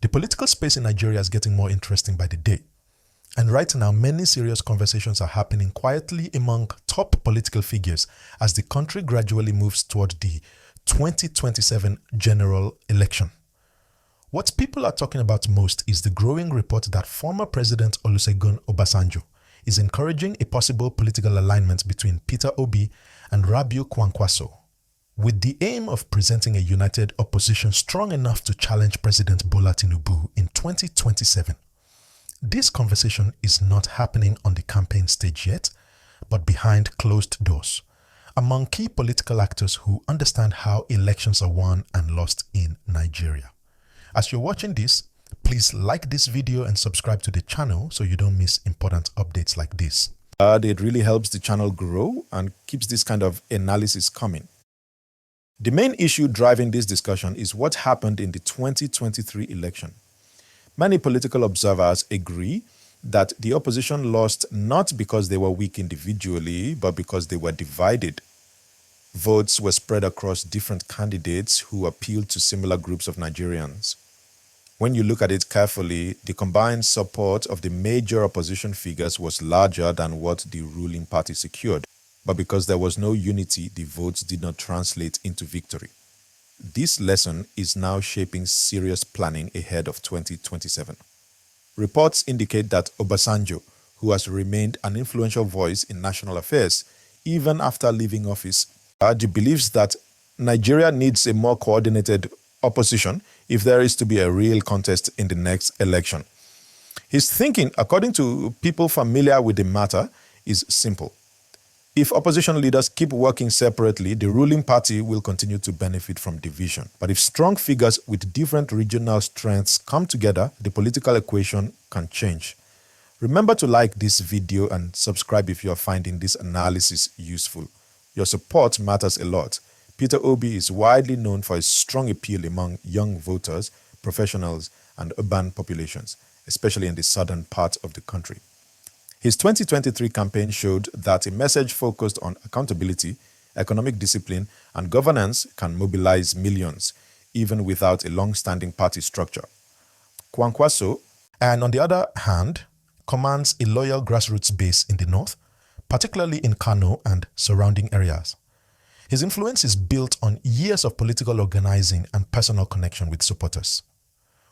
The political space in Nigeria is getting more interesting by the day. And right now, many serious conversations are happening quietly among top political figures as the country gradually moves toward the 2027 general election. What people are talking about most is the growing report that former President Olusegun Obasanjo is encouraging a possible political alignment between Peter Obi and Obi-Kwankwaso, with the aim of presenting a united opposition strong enough to challenge President Bola Tinubu in 2027. This conversation is not happening on the campaign stage yet, but behind closed doors, among key political actors who understand how elections are won and lost in Nigeria. As you're watching this, please like this video and subscribe to the channel so you don't miss important updates like this. It really helps the channel grow and keeps this kind of analysis coming. The main issue driving this discussion is what happened in the 2023 election. Many political observers agree that the opposition lost not because they were weak individually, but because they were divided. Votes were spread across different candidates who appealed to similar groups of Nigerians. When you look at it carefully, the combined support of the major opposition figures was larger than what the ruling party secured. But because there was no unity, the votes did not translate into victory. This lesson is now shaping serious planning ahead of 2027. Reports indicate that Obasanjo, who has remained an influential voice in national affairs even after leaving office, believes that Nigeria needs a more coordinated opposition if there is to be a real contest in the next election. His thinking, according to people familiar with the matter, is simple. If opposition leaders keep working separately, the ruling party will continue to benefit from division. But if strong figures with different regional strengths come together, the political equation can change. Remember to like this video and subscribe if you are finding this analysis useful. Your support matters a lot. Peter Obi is widely known for his strong appeal among young voters, professionals, and urban populations, especially in the southern part of the country. His 2023 campaign showed that a message focused on accountability, economic discipline, and governance can mobilize millions, even without a long-standing party structure. Kwankwaso, and on the other hand, commands a loyal grassroots base in the north, particularly in Kano and surrounding areas. His influence is built on years of political organizing and personal connection with supporters.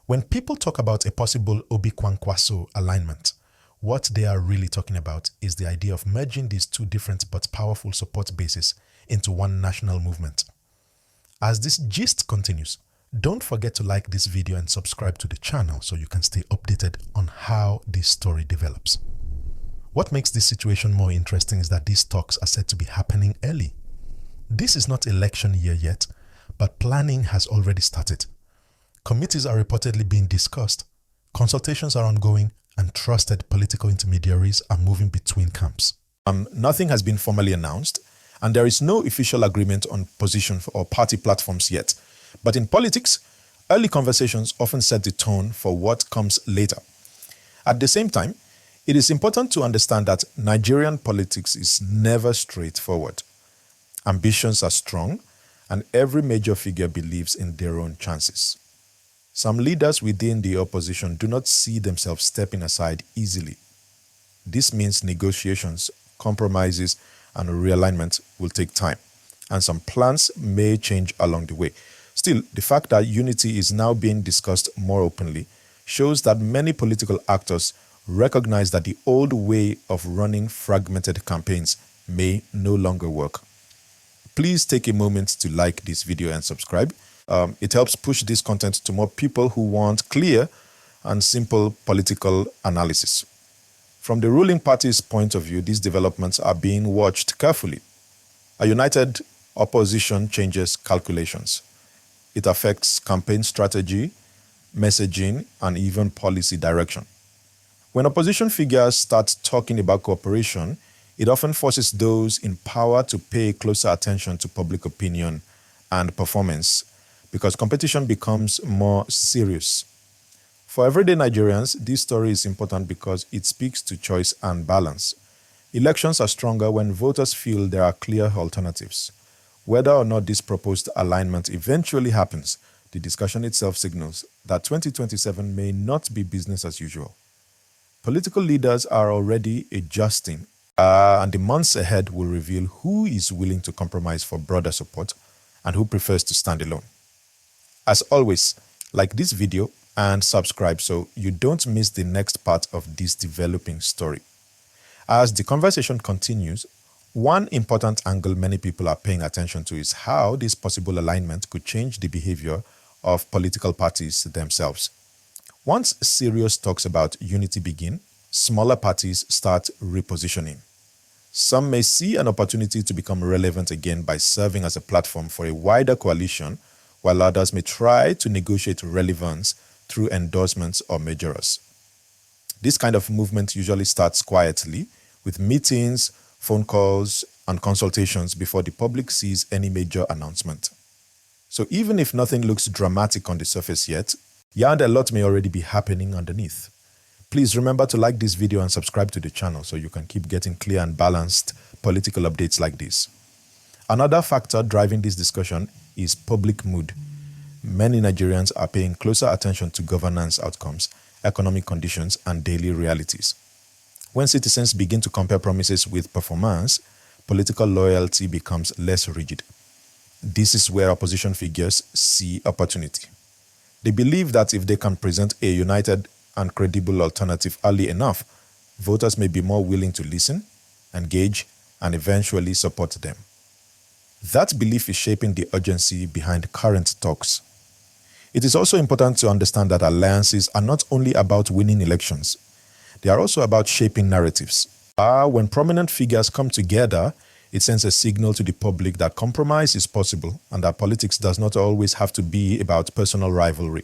When people talk about a possible Obi-Kwankwaso alignment, what they are really talking about is the idea of merging these two different but powerful support bases into one national movement. As this gist continues, don't forget to like this video and subscribe to the channel so you can stay updated on how this story develops. What makes this situation more interesting is that these talks are said to be happening early. This is not election year yet, but planning has already started. Committees are reportedly being discussed, consultations are ongoing, and trusted political intermediaries are moving between camps. Nothing has been formally announced, and there is no official agreement on position or party platforms yet. But in politics, early conversations often set the tone for what comes later. At the same time, it is important to understand that Nigerian politics is never straightforward. Ambitions are strong, and every major figure believes in their own chances. Some leaders within the opposition do not see themselves stepping aside easily. This means negotiations, compromises, and realignment will take time, and some plans may change along the way. Still, the fact that unity is now being discussed more openly shows that many political actors recognize that the old way of running fragmented campaigns may no longer work. Please take a moment to like this video and subscribe. It helps push this content to more people who want clear and simple political analysis. From the ruling party's point of view, these developments are being watched carefully. A united opposition changes calculations. It affects campaign strategy, messaging, and even policy direction. When opposition figures start talking about cooperation, it often forces those in power to pay closer attention to public opinion and performance, because competition becomes more serious. For everyday Nigerians, this story is important because it speaks to choice and balance. Elections are stronger when voters feel there are clear alternatives. Whether or not this proposed alignment eventually happens, the discussion itself signals that 2027 may not be business as usual. Political leaders are already adjusting, and the months ahead will reveal who is willing to compromise for broader support and who prefers to stand alone. As always, like this video and subscribe so you don't miss the next part of this developing story. As the conversation continues, one important angle many people are paying attention to is how this possible alignment could change the behavior of political parties themselves. Once serious talks about unity begin, smaller parties start repositioning. Some may see an opportunity to become relevant again by serving as a platform for a wider coalition, while others may try to negotiate relevance through endorsements or majors. This kind of movement usually starts quietly, with meetings, phone calls, and consultations before the public sees any major announcement. So even if nothing looks dramatic on the surface yet, a lot may already be happening underneath. Please remember to like this video and subscribe to the channel so you can keep getting clear and balanced political updates like this. Another factor driving this discussion is public mood. Many Nigerians are paying closer attention to governance outcomes, economic conditions, and daily realities. When citizens begin to compare promises with performance, political loyalty becomes less rigid. This is where opposition figures see opportunity. They believe that if they can present a united and credible alternative early enough, voters may be more willing to listen, engage, and eventually support them. That belief is shaping the urgency behind current talks. It is also important to understand that alliances are not only about winning elections, they are also about shaping narratives. When prominent figures come together, it sends a signal to the public that compromise is possible and that politics does not always have to be about personal rivalry.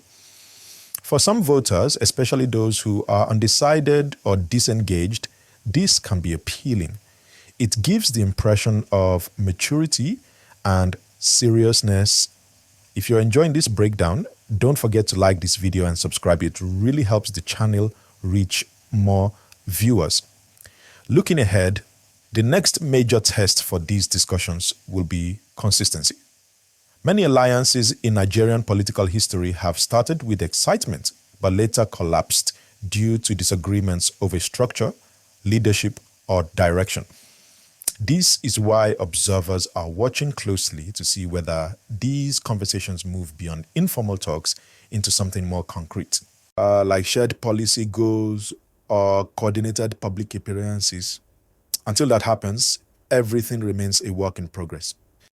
For some voters, especially those who are undecided or disengaged, this can be appealing. It gives the impression of maturity and seriousness. If you're enjoying this breakdown, don't forget to like this video and subscribe. It really helps the channel reach more viewers. Looking ahead, the next major test for these discussions will be consistency. Many alliances in Nigerian political history have started with excitement, but later collapsed due to disagreements over structure, leadership, or direction. This is why observers are watching closely to see whether these conversations move beyond informal talks into something more concrete, like shared policy goals or coordinated public appearances. Until that happens, everything remains a work in progress.